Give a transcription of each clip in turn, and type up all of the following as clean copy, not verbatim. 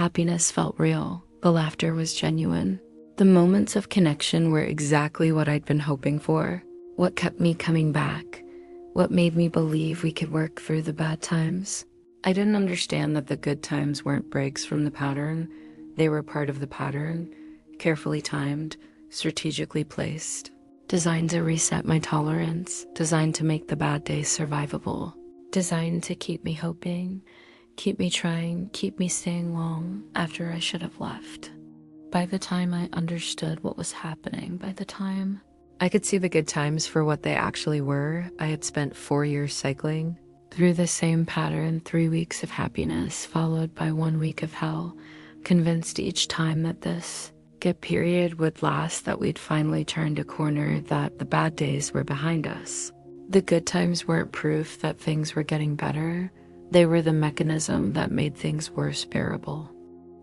happiness felt real. The laughter was genuine. The moments of connection were exactly what I'd been hoping for. What kept me coming back. What made me believe we could work through the bad times. I didn't understand that the good times weren't breaks from the pattern. They were part of the pattern, carefully timed, strategically placed, designed to reset my tolerance, designed to make the bad days survivable, designed to keep me hoping, keep me trying, keep me staying long after I should have left. By the time I understood what was happening, by the time I could see the good times for what they actually were, I had spent 4 years cycling through the same pattern, 3 weeks of happiness followed by 1 week of hell, convinced each time that this good period would last, that we'd finally turned a corner, that the bad days were behind us. The good times weren't proof that things were getting better. They were the mechanism that made things worse bearable.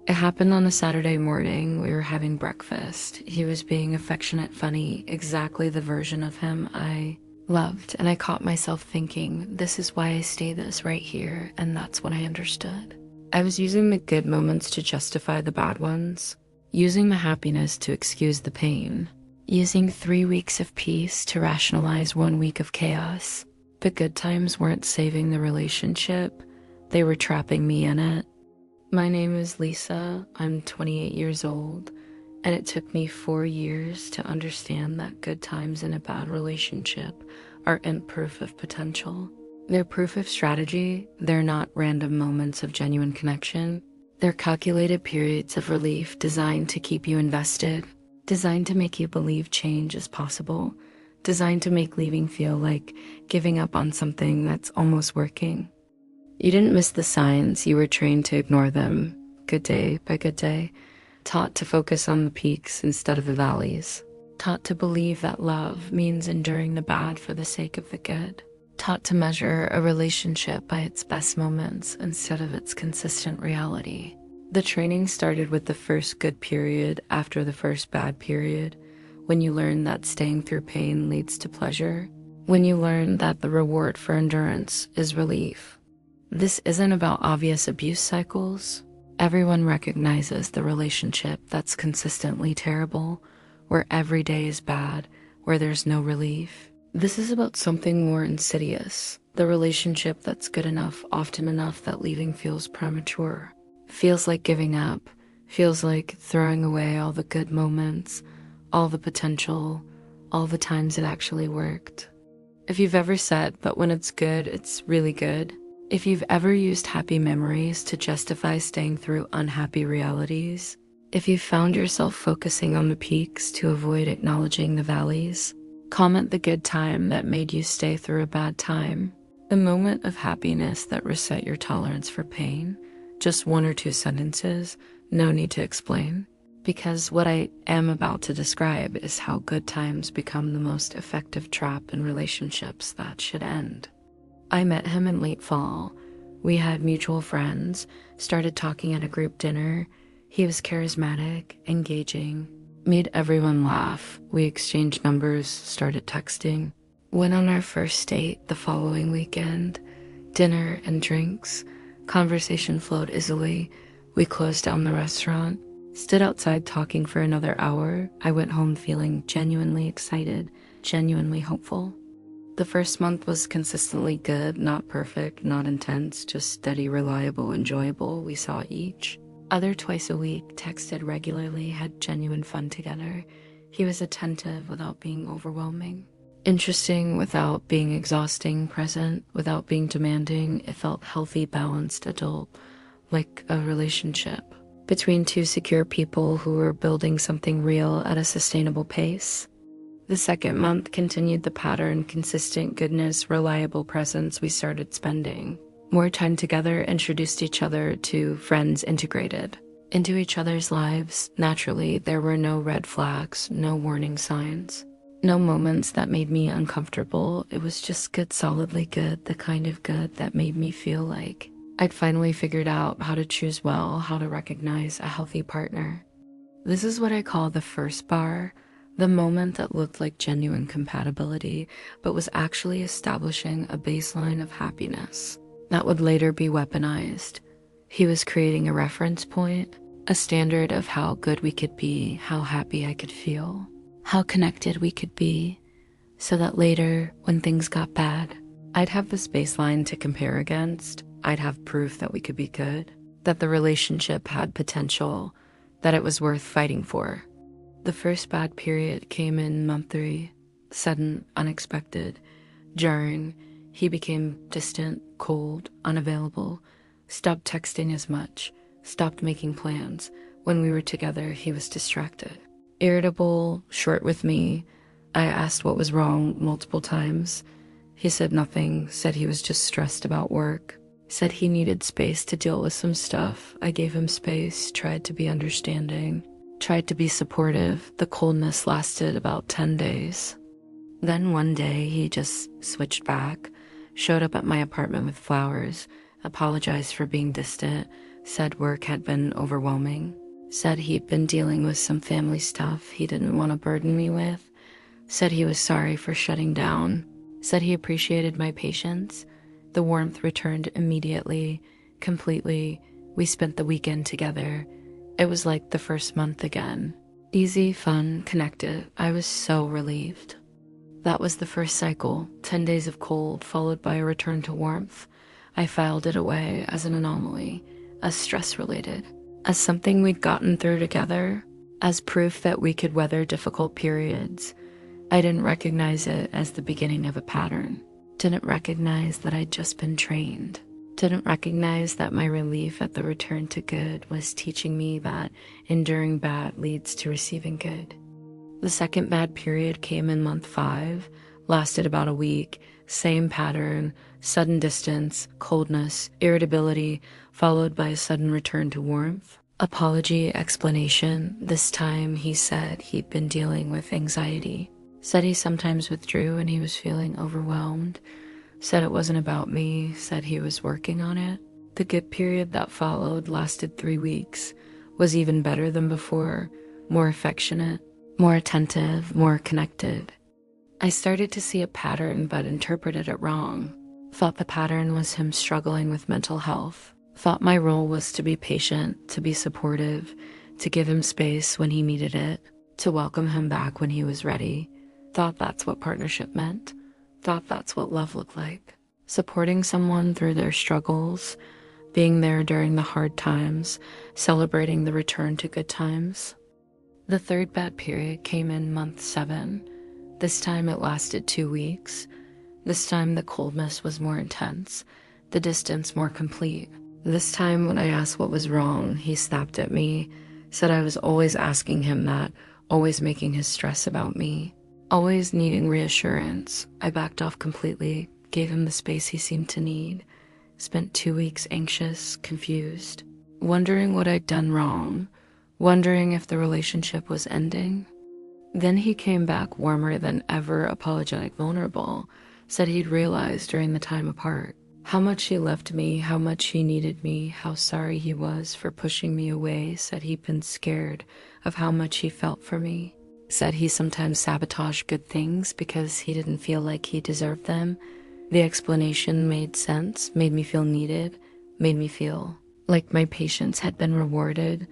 It happened on a Saturday morning. We were having breakfast. He was being affectionate, funny, exactly the version of him I loved. And I caught myself thinking, this is why I stay this right here. And that's when I understood. I was using the good moments to justify the bad ones, using the happiness to excuse the pain, using 3 weeks of peace to rationalize 1 week of chaos. The good times weren't saving the relationship. They were trapping me in it. My name is Lisa. I'm 28 years old, and it took me 4 years to understand that good times in a bad relationship aren't proof of potential. They're proof of strategy. They're not random moments of genuine connection. They're calculated periods of relief designed to keep you invested, designed to make you believe change is possible, designed to make leaving feel like giving up on something that's almost working. You didn't miss the signs, you were trained to ignore them, good day by good day, taught to focus on the peaks instead of the valleys, taught to believe that love means enduring the bad for the sake of the good, taught to measure a relationship by its best moments instead of its consistent reality. The training started with the first good period after the first bad period, when you learn that staying through pain leads to pleasure, when you learn that the reward for endurance is relief. This isn't about obvious abuse cycles. Everyone recognizes the relationship that's consistently terrible, where every day is bad, where there's no relief. This is about something more insidious, the relationship that's good enough, often enough that leaving feels premature, feels like giving up, feels like throwing away all the good moments, all the potential, all the times it actually worked. If you've ever said that when it's good, it's really good, if you've ever used happy memories to justify staying through unhappy realities, if you've found yourself focusing on the peaks to avoid acknowledging the valleys, comment the good time that made you stay through a bad time, the moment of happiness that reset your tolerance for pain, just 1 or 2 sentences, no need to explain. Because what I am about to describe is how good times become the most effective trap in relationships that should end. I met him in late fall. We had mutual friends, started talking at a group dinner. He was charismatic, engaging, made everyone laugh. We exchanged numbers, started texting. Went on our first date the following weekend. Dinner and drinks. Conversation flowed easily. We closed down the restaurant, stood outside talking for another hour. I went home feeling genuinely excited, genuinely hopeful. The first month was consistently good, not perfect, not intense, just steady, reliable, enjoyable. We saw each other twice a week, texted regularly, had genuine fun together. He was attentive without being overwhelming, interesting without being exhausting, present without being demanding. It felt healthy, balanced, adult, like a relationship between 2 secure people who were building something real at a sustainable pace. The second month continued the pattern, consistent goodness, reliable presence. We started spending more time together, introduced each other to friends, integrated into each other's lives. Naturally, there were no red flags, no warning signs, no moments that made me uncomfortable. It was just good, solidly good, the kind of good that made me feel like I'd finally figured out how to choose well, how to recognize a healthy partner. This is what I call the first bar. The moment that looked like genuine compatibility, but was actually establishing a baseline of happiness that would later be weaponized. He was creating a reference point, a standard of how good we could be, how happy I could feel, how connected we could be, so that later, when things got bad, I'd have this baseline to compare against. I'd have proof that we could be good, that the relationship had potential, that it was worth fighting for. The first bad period came in month 3, sudden, unexpected, jarring. He became distant, cold, unavailable, stopped texting as much, stopped making plans. When we were together, he was distracted. Irritable, short with me. I asked what was wrong multiple times. He said nothing, said he was just stressed about work, said he needed space to deal with some stuff. I gave him space, tried to be understanding, tried to be supportive. The coldness lasted about 10 days. Then one day he just switched back, showed up at my apartment with flowers, apologized for being distant, said work had been overwhelming, said he'd been dealing with some family stuff he didn't want to burden me with, said he was sorry for shutting down, said he appreciated my patience. The warmth returned immediately, completely. We spent the weekend together. It was like the first month again. Easy, fun, connected. I was so relieved. That was the first cycle, 10 days of cold, followed by a return to warmth. I filed it away as an anomaly, as stress-related, as something we'd gotten through together, as proof that we could weather difficult periods. I didn't recognize it as the beginning of a pattern. Didn't recognize that I'd just been trained. Didn't recognize that my relief at the return to good was teaching me that enduring bad leads to receiving good. The second bad period came in month 5, lasted about a week, same pattern, sudden distance, coldness, irritability, followed by a sudden return to warmth. Apology, explanation. This time he said he'd been dealing with anxiety. Said he sometimes withdrew and he was feeling overwhelmed. Said it wasn't about me, said he was working on it. The good period that followed lasted 3 weeks, was even better than before, more affectionate, more attentive, more connected. I started to see a pattern but interpreted it wrong. Thought the pattern was him struggling with mental health. Thought my role was to be patient, to be supportive, to give him space when he needed it, to welcome him back when he was ready. Thought that's what partnership meant. Thought that's what love looked like. Supporting someone through their struggles, being there during the hard times, celebrating the return to good times. The third bad period came in month 7. This time it lasted 2 weeks. This time the coldness was more intense, the distance more complete. This time when I asked what was wrong, he snapped at me, said I was always asking him that, always making his stress about me, always needing reassurance. I backed off completely, gave him the space he seemed to need, spent 2 weeks anxious, confused, wondering what I'd done wrong, wondering if the relationship was ending. Then he came back warmer than ever, apologetic, vulnerable, said he'd realized during the time apart how much he loved me, how much he needed me, how sorry he was for pushing me away, said he'd been scared of how much he felt for me, said he sometimes sabotaged good things because he didn't feel like he deserved them. The explanation made sense, made me feel needed, made me feel like my patience had been rewarded,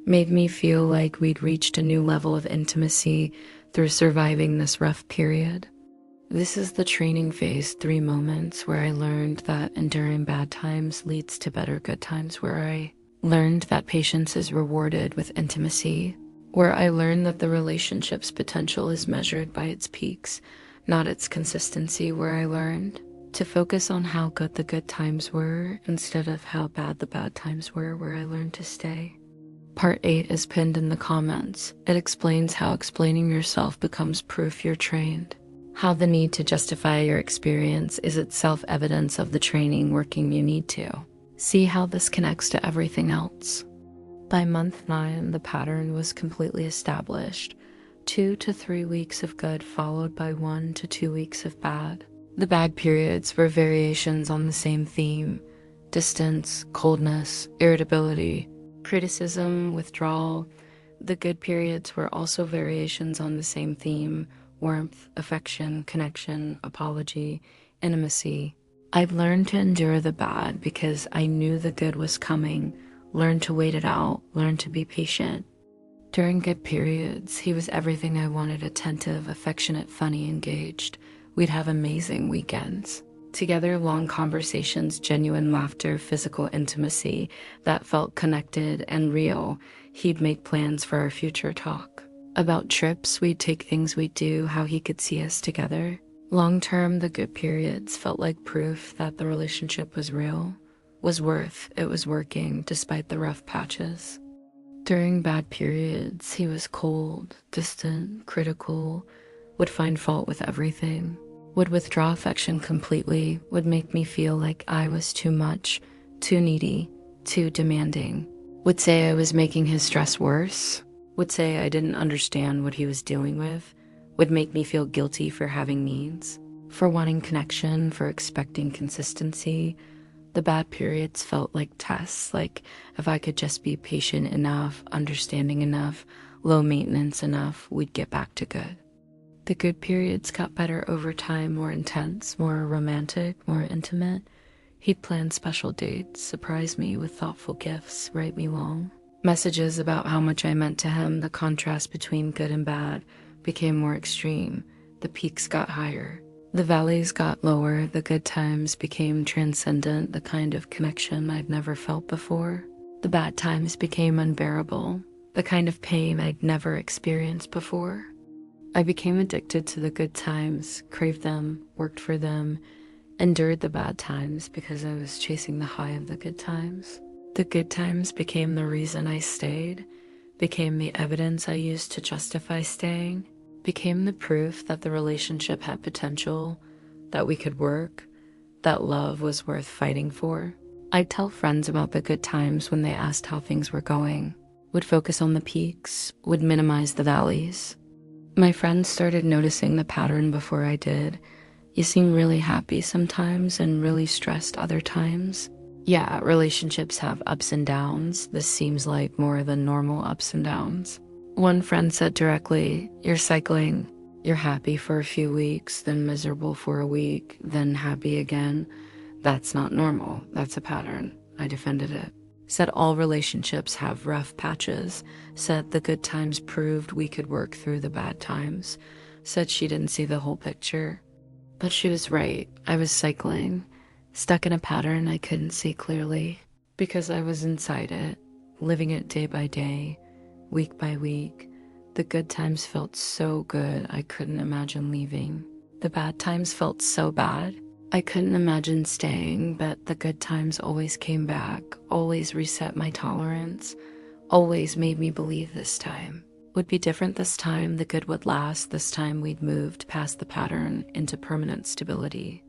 made me feel like we'd reached a new level of intimacy through surviving this rough period. This is the training phase 3 moments where I learned that enduring bad times leads to better good times, where I learned that patience is rewarded with intimacy, where I learned that the relationship's potential is measured by its peaks, not its consistency, where I learned to focus on how good the good times were instead of how bad the bad times were, where I learned to stay. Part 8 is pinned in the comments. It explains how explaining yourself becomes proof you're trained. How the need to justify your experience is itself evidence of the training working you need to. See how this connects to everything else. By month 9, the pattern was completely established. 2 to 3 weeks of good followed by 1 to 2 weeks of bad. The bad periods were variations on the same theme: distance, coldness, irritability, criticism, withdrawal. The good periods were also variations on the same theme: warmth, affection, connection, apology, intimacy. I've learned to endure the bad because I knew the good was coming, learned to wait it out, learned to be patient. During good periods, he was everything I wanted: attentive, affectionate, funny, engaged. We'd have amazing weekends. Together, long conversations, genuine laughter, physical intimacy that felt connected and real. He'd make plans for our future talk. About trips, we'd take things we'd do, how he could see us together. Long term, the good periods felt like proof that the relationship was real, it was working despite the rough patches. During bad periods, he was cold, distant, critical, would find fault with everything, would withdraw affection completely, would make me feel like I was too much, too needy, too demanding, would say I was making his stress worse, would say I didn't understand what he was dealing with, would make me feel guilty for having needs, for wanting connection, for expecting consistency. The bad periods felt like tests, like if I could just be patient enough, understanding enough, low maintenance enough, we'd get back to good. The good periods got better over time, more intense, more romantic, more intimate. He'd plan special dates, surprise me with thoughtful gifts, write me long messages about how much I meant to him. The contrast between good and bad became more extreme. The peaks got higher. The valleys got lower. The good times became transcendent, the kind of connection I'd never felt before. The bad times became unbearable, the kind of pain I'd never experienced before. I became addicted to the good times, craved them, worked for them, endured the bad times because I was chasing the high of the good times. The good times became the reason I stayed, became the evidence I used to justify staying, became the proof that the relationship had potential, that we could work, that love was worth fighting for. I'd tell friends about the good times when they asked how things were going, would focus on the peaks, would minimize the valleys. My friends started noticing the pattern before I did. You seem really happy sometimes and really stressed other times. Yeah, relationships have ups and downs. This seems like more than normal ups and downs. One friend said directly, "You're cycling. You're happy for a few weeks, then miserable for a week, then happy again. That's not normal. That's a pattern." I defended it. Said all relationships have rough patches. Said the good times proved we could work through the bad times. Said she didn't see the whole picture. But she was right. I was cycling, stuck in a pattern I couldn't see clearly, because I was inside it, living it day by day, week by week. The good times felt so good I couldn't imagine leaving. The bad times felt so bad I couldn't imagine staying, but the good times always came back, always reset my tolerance, always made me believe this time would be different. This time the good would last. This time we'd moved past the pattern into permanent stability.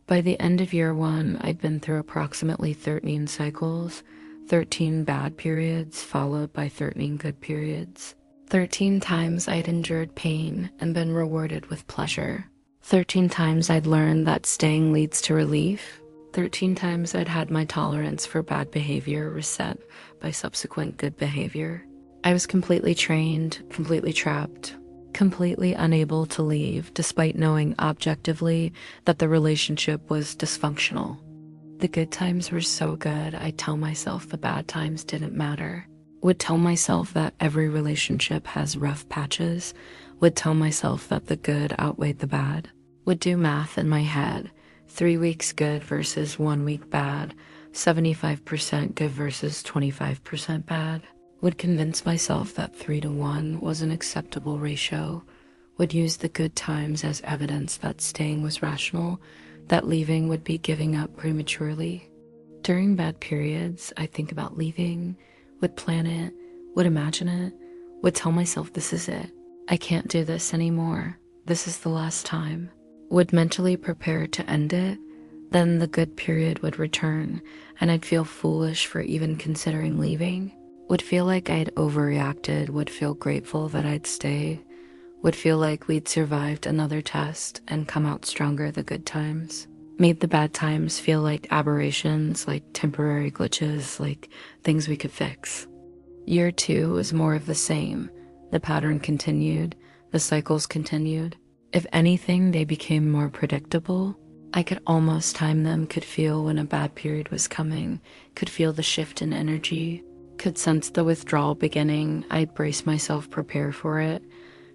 By the end of year one, I'd been through approximately 13 cycles, 13 bad periods followed by 13 good periods. 13 times I'd endured pain and been rewarded with pleasure. 13 times I'd learned that staying leads to relief. 13 times I'd had my tolerance for bad behavior reset by subsequent good behavior. I was completely trained, completely trapped, completely unable to leave, despite knowing objectively that the relationship was dysfunctional. The good times were so good, I'd tell myself the bad times didn't matter. Would tell myself that every relationship has rough patches. Would tell myself that the good outweighed the bad. Would do math in my head. 3 weeks good versus 1 week bad. 75% good versus 25% bad. Would convince myself that 3 to 1 was an acceptable ratio. Would use the good times as evidence that staying was rational, that leaving would be giving up prematurely. During bad periods, I'd think about leaving, would plan it, would imagine it, would tell myself this is it. I can't do this anymore. This is the last time. Would mentally prepare to end it. Then the good period would return, and I'd feel foolish for even considering leaving. Would feel like I'd overreacted, would feel grateful that I'd stay, would feel like we'd survived another test and come out stronger the good times. Made the bad times feel like aberrations, like temporary glitches, like things we could fix. Year 2 was more of the same. The pattern continued, the cycles continued. If anything, they became more predictable. I could almost time them, could feel when a bad period was coming, could feel the shift in energy, could sense the withdrawal beginning. I'd brace myself, prepare for it,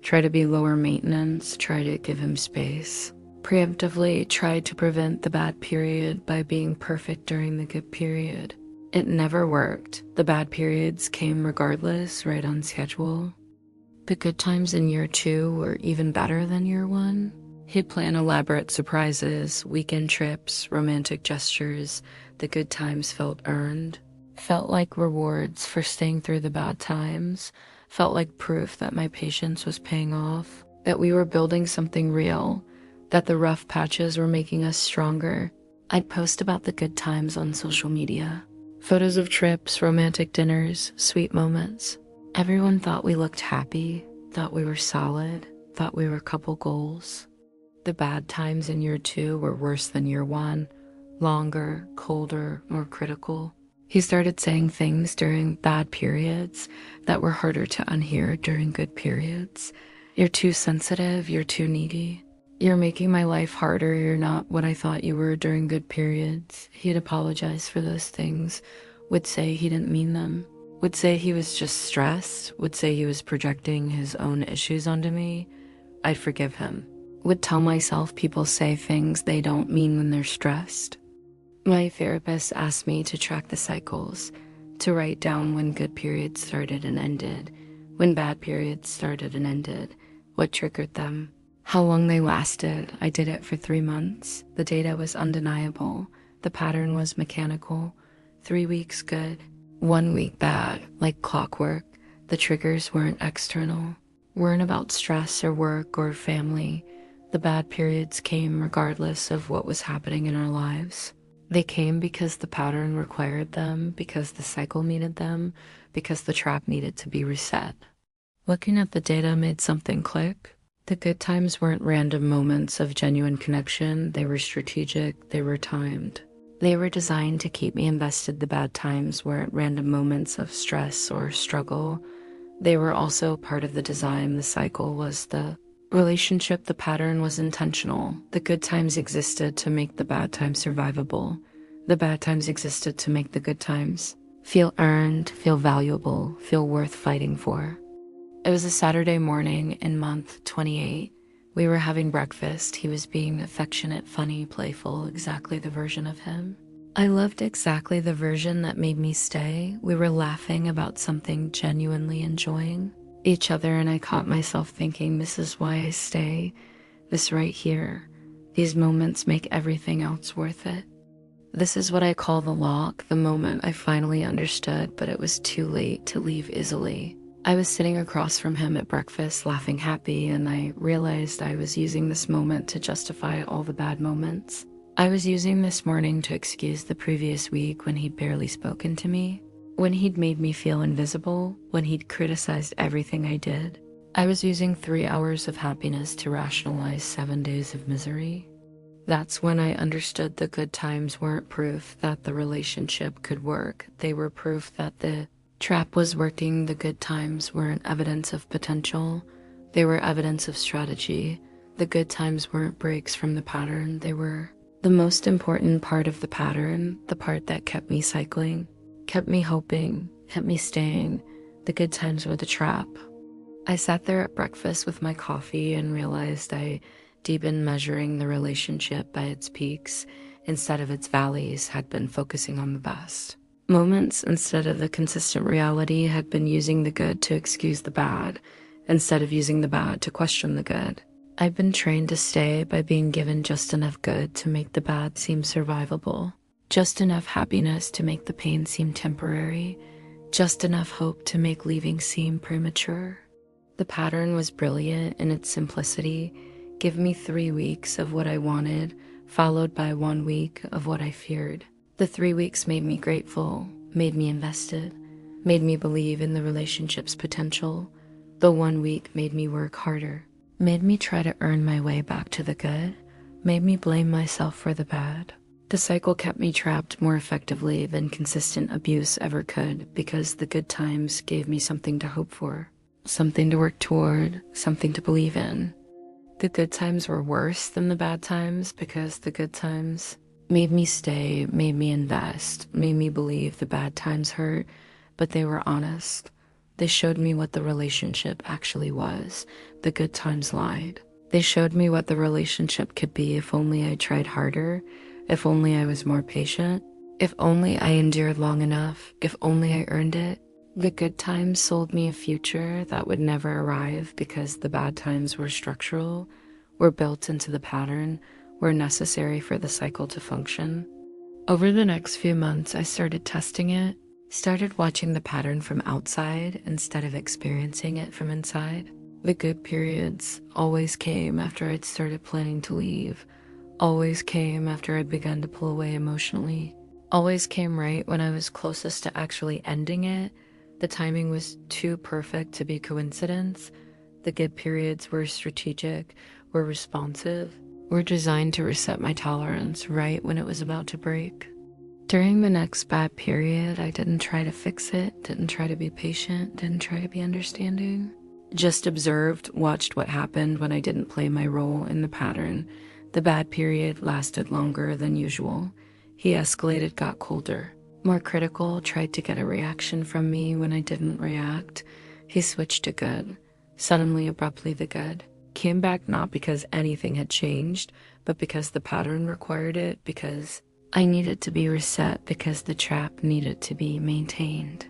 try to be lower maintenance, try to give him space. Preemptively tried to prevent the bad period by being perfect during the good period. It never worked. The bad periods came regardless, right on schedule. The good times in year 2 were even better than year 1. He'd plan elaborate surprises, weekend trips, romantic gestures. The good times felt earned. Felt like rewards for staying through the bad times. Felt like proof that my patience was paying off. That we were building something real. That the rough patches were making us stronger. I'd post about the good times on social media. Photos of trips, romantic dinners, sweet moments. Everyone thought we looked happy, thought we were solid, thought we were couple goals. The bad times in year 2 were worse than year 1, longer, colder, more critical. He started saying things during bad periods that were harder to unhear during good periods. You're too sensitive, you're too needy. You're making my life harder, you're not what I thought you were during good periods. He'd apologize for those things, would say he didn't mean them, would say he was just stressed, would say he was projecting his own issues onto me. I'd forgive him. Would tell myself people say things they don't mean when they're stressed. My therapist asked me to track the cycles, to write down when good periods started and ended, when bad periods started and ended, what triggered them, how long they lasted. I did it for 3 months. The data was undeniable. The pattern was mechanical. 3 weeks good, 1 week bad, like clockwork. The triggers weren't external, weren't about stress or work or family. The bad periods came regardless of what was happening in our lives. They came because the pattern required them, because the cycle needed them, because the trap needed to be reset. Looking at the data made something click. The good times weren't random moments of genuine connection. They were strategic, they were timed. They were designed to keep me invested. The bad times weren't random moments of stress or struggle. They were also part of the design. The cycle was the relationship. The pattern was intentional. The good times existed to make the bad times survivable. The bad times existed to make the good times feel earned, feel valuable, feel worth fighting for. It was a Saturday morning in month 28. We were having breakfast. He was being affectionate, funny, playful, exactly the version of him. I loved exactly the version that made me stay. We were laughing about something genuinely enjoying each other, and I caught myself thinking, this is why I stay. This right here. These moments make everything else worth it. This is what I call the lock, the moment I finally understood, but it was too late to leave easily. I was sitting across from him at breakfast, laughing happy, and I realized I was using this moment to justify all the bad moments. I was using this morning to excuse the previous week when he'd barely spoken to me, when he'd made me feel invisible, when he'd criticized everything I did. I was using 3 hours of happiness to rationalize 7 days of misery. That's when I understood the good times weren't proof that the relationship could work. They were proof that the trap was working. The good times weren't evidence of potential. They were evidence of strategy. The good times weren't breaks from the pattern. They were the most important part of the pattern, the part that kept me cycling, kept me hoping, kept me staying. The good times were the trap. I sat there at breakfast with my coffee and realized I'd been measuring the relationship by its peaks instead of its valleys, had been focusing on the best moments instead of the consistent reality, had been using the good to excuse the bad instead of using the bad to question the good. I've been trained to stay by being given just enough good to make the bad seem survivable, just enough happiness to make the pain seem temporary, just enough hope to make leaving seem premature. The pattern was brilliant in its simplicity. Give me 3 weeks of what I wanted, followed by 1 week of what I feared. The 3 weeks made me grateful, made me invested, made me believe in the relationship's potential. The 1 week made me work harder, made me try to earn my way back to the good, made me blame myself for the bad. The cycle kept me trapped more effectively than consistent abuse ever could, because the good times gave me something to hope for, something to work toward, something to believe in. The good times were worse than the bad times because the good times made me stay, made me invest, made me believe the bad times hurt, but they were honest. They showed me what the relationship actually was. The good times lied. They showed me what the relationship could be if only I tried harder, if only I was more patient, if only I endured long enough, if only I earned it. The good times sold me a future that would never arrive because the bad times were structural, were built into the pattern, were necessary for the cycle to function. Over the next few months, I started testing it, started watching the pattern from outside instead of experiencing it from inside. The good periods always came after I'd started planning to leave, always came after I'd begun to pull away emotionally, always came right when I was closest to actually ending it. The timing was too perfect to be coincidence. The good periods were strategic, were responsive, were designed to reset my tolerance right when it was about to break. During the next bad period, I didn't try to fix it, didn't try to be patient, didn't try to be understanding. Just observed, watched what happened when I didn't play my role in the pattern. The bad period lasted longer than usual. He escalated, got colder, more critical, tried to get a reaction from me when I didn't react. He switched to good. Suddenly, abruptly, the good came back, not because anything had changed, but because the pattern required it, because I needed to be reset, because the trap needed to be maintained.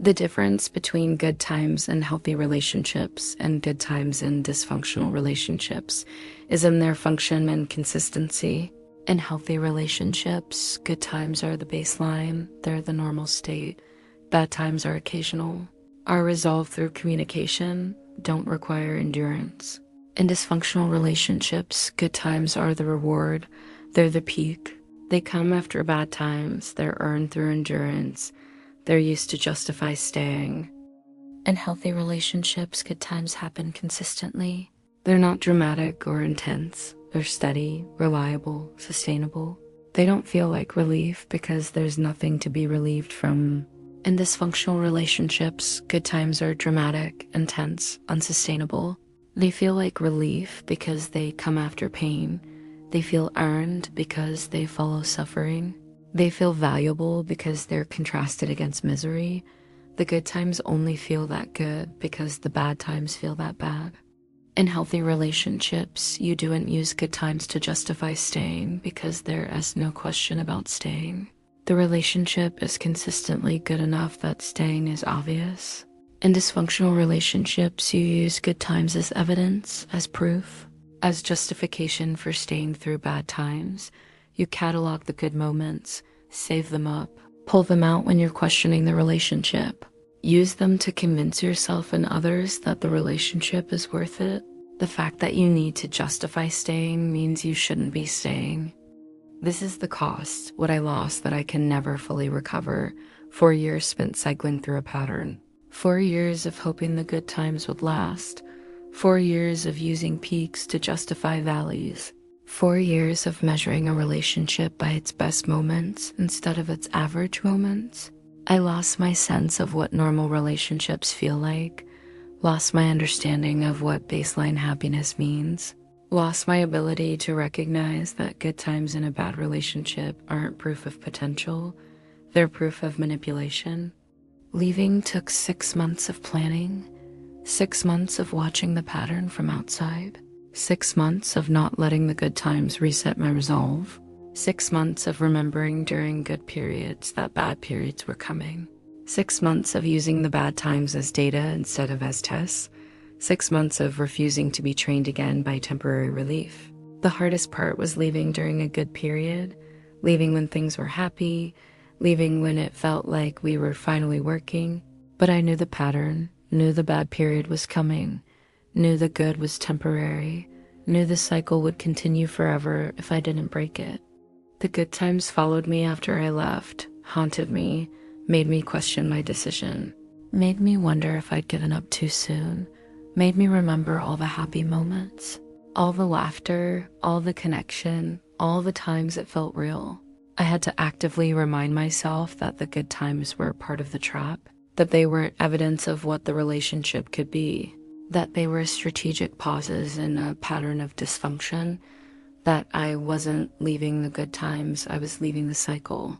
The difference between good times and healthy relationships and good times and dysfunctional relationships is in their function and consistency. In healthy relationships, good times are the baseline, they're the normal state. Bad times are occasional, are resolved through communication, don't require endurance. In dysfunctional relationships, good times are the reward, they're the peak. They come after bad times, they're earned through endurance, they're used to justify staying. In healthy relationships, good times happen consistently. They're not dramatic or intense. They're steady, reliable, sustainable. They don't feel like relief because there's nothing to be relieved from. In dysfunctional relationships, good times are dramatic, intense, unsustainable. They feel like relief because they come after pain. They feel earned because they follow suffering. They feel valuable because they're contrasted against misery. The good times only feel that good because the bad times feel that bad. In healthy relationships, you don't use good times to justify staying because there is no question about staying. The relationship is consistently good enough that staying is obvious. In dysfunctional relationships, you use good times as evidence, as proof, as justification for staying through bad times. You catalog the good moments, save them up, pull them out when you're questioning the relationship. Use them to convince yourself and others that the relationship is worth it. The fact that you need to justify staying means you shouldn't be staying. This is the cost, what I lost that I can never fully recover. 4 years spent cycling through a pattern. 4 years of hoping the good times would last. 4 years of using peaks to justify valleys. 4 years of measuring a relationship by its best moments instead of its average moments. I lost my sense of what normal relationships feel like, lost my understanding of what baseline happiness means, lost my ability to recognize that good times in a bad relationship aren't proof of potential, they're proof of manipulation. Leaving took 6 months of planning, 6 months of watching the pattern from outside, 6 months of not letting the good times reset my resolve, 6 months of remembering during good periods that bad periods were coming, 6 months of using the bad times as data instead of as tests, 6 months of refusing to be trained again by temporary relief. The hardest part was leaving during a good period, leaving when things were happy, leaving when it felt like we were finally working. But I knew the pattern, knew the bad period was coming, knew the good was temporary, knew the cycle would continue forever if I didn't break it. The good times followed me after I left, haunted me, made me question my decision, made me wonder if I'd given up too soon, made me remember all the happy moments, all the laughter, all the connection, all the times it felt real. I had to actively remind myself that the good times were part of the trap, that they weren't evidence of what the relationship could be. that they were strategic pauses in a pattern of dysfunction, that I wasn't leaving the good times, I was leaving the cycle.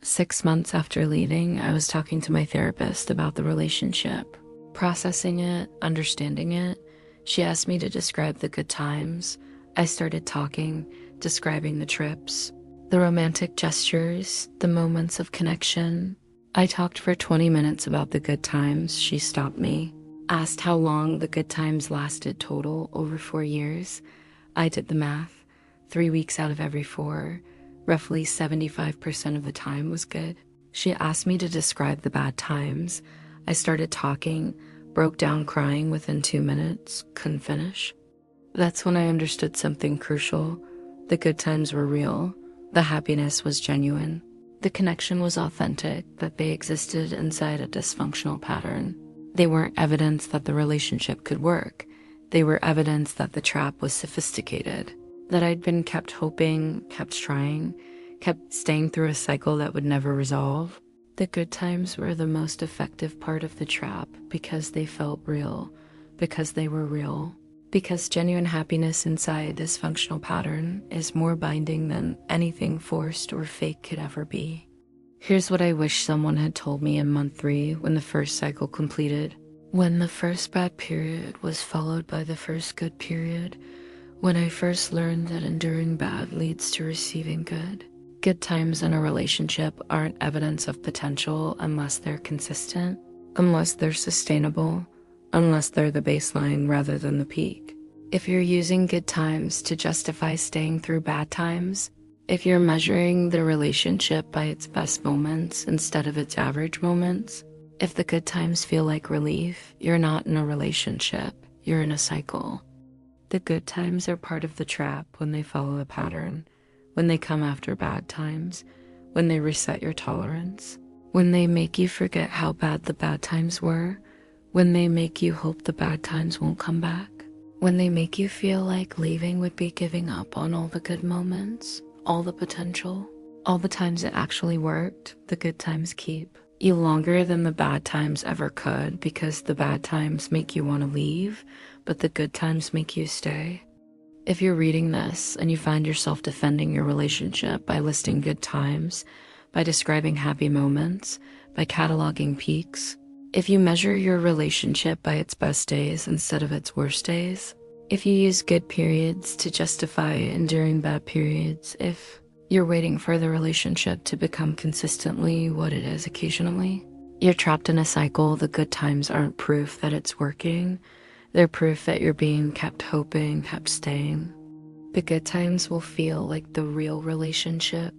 6 months after leaving, I was talking to my therapist about the relationship, processing it, understanding it. She asked me to describe the good times. I started talking, describing the trips, the romantic gestures, the moments of connection. I talked for 20 minutes about the good times. She stopped me, asked how long the good times lasted total, over 4 years. I did the math. 3 weeks out of every 4, roughly 75% of the time was good. She asked me to describe the bad times. I started talking, broke down crying within 2 minutes, couldn't finish. That's when I understood something crucial. The good times were real. The happiness was genuine. The connection was authentic, that they existed inside a dysfunctional pattern. They weren't evidence that the relationship could work. They were evidence that the trap was sophisticated, that I'd been kept hoping, kept trying, kept staying through a cycle that would never resolve. The good times were the most effective part of the trap because they felt real, because they were real. Because genuine happiness inside a dysfunctional pattern is more binding than anything forced or fake could ever be. Here's what I wish someone had told me in month 3 when the first cycle completed. When the first bad period was followed by the first good period, when I first learned that enduring bad leads to receiving good. Good times in a relationship aren't evidence of potential unless they're consistent, unless they're sustainable, unless they're the baseline rather than the peak. If you're using good times to justify staying through bad times, if you're measuring the relationship by its best moments instead of its average moments, if the good times feel like relief, you're not in a relationship, you're in a cycle. The good times are part of the trap when they follow a pattern, when they come after bad times, when they reset your tolerance, when they make you forget how bad the bad times were, when they make you hope the bad times won't come back, when they make you feel like leaving would be giving up on all the good moments, all the potential, all the times it actually worked. The good times keep you longer than the bad times ever could, because the bad times make you want to leave, but the good times make you stay. If you're reading this and you find yourself defending your relationship by listing good times, by describing happy moments, by cataloging peaks, if you measure your relationship by its best days instead of its worst days, if you use good periods to justify enduring bad periods, if you're waiting for the relationship to become consistently what it is occasionally, you're trapped in a cycle. The good times aren't proof that it's working. They're proof that you're being kept hoping, kept staying. The good times will feel like the real relationship.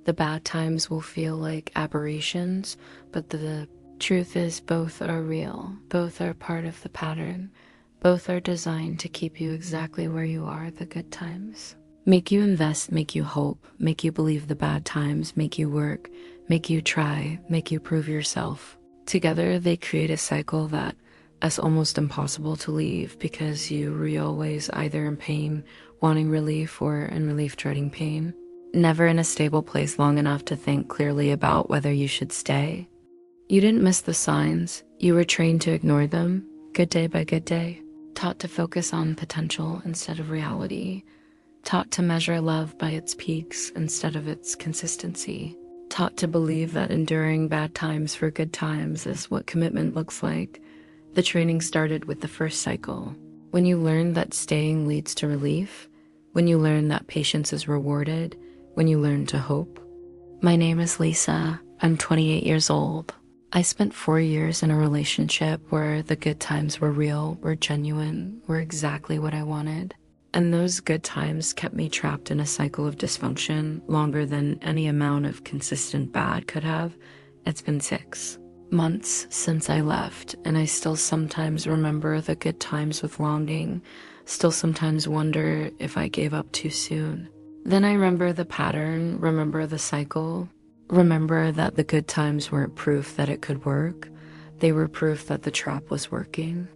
The bad times will feel like aberrations, but the truth is both are real. Both are part of the pattern. Both are designed to keep you exactly where you are. The good times make you invest, make you hope, make you believe. The bad times make you work, make you try, make you prove yourself. Together, they create a cycle that is almost impossible to leave, because you're always either in pain, wanting relief, or in relief, dreading pain. Never in a stable place long enough to think clearly about whether you should stay. You didn't miss the signs. You were trained to ignore them, good day by good day. Taught to focus on potential instead of reality. Taught to measure love by its peaks instead of its consistency. Taught to believe that enduring bad times for good times is what commitment looks like. The training started with the first cycle. When you learn that staying leads to relief, when you learn that patience is rewarded, when you learn to hope. My name is Lisa. I'm 28 years old. I spent 4 years in a relationship where the good times were real, were genuine, were exactly what I wanted. And those good times kept me trapped in a cycle of dysfunction longer than any amount of consistent bad could have. It's been 6 months since I left, and I still sometimes remember the good times with longing, still sometimes wonder if I gave up too soon. Then I remember the pattern, remember the cycle, remember that the good times weren't proof that it could work. They were proof that the trap was working.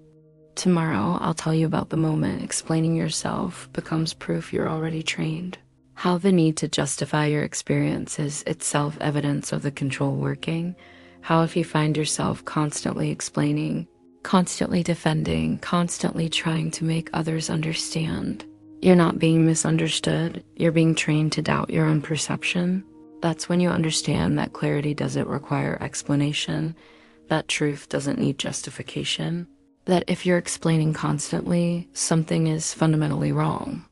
Tomorrow, I'll tell you about the moment explaining yourself becomes proof you're already trained. How the need to justify your experience is itself evidence of the control working. How if you find yourself constantly explaining, constantly defending, constantly trying to make others understand. You're not being misunderstood, you're being trained to doubt your own perception. That's when you understand that clarity doesn't require explanation, that truth doesn't need justification, that if you're explaining constantly, something is fundamentally wrong.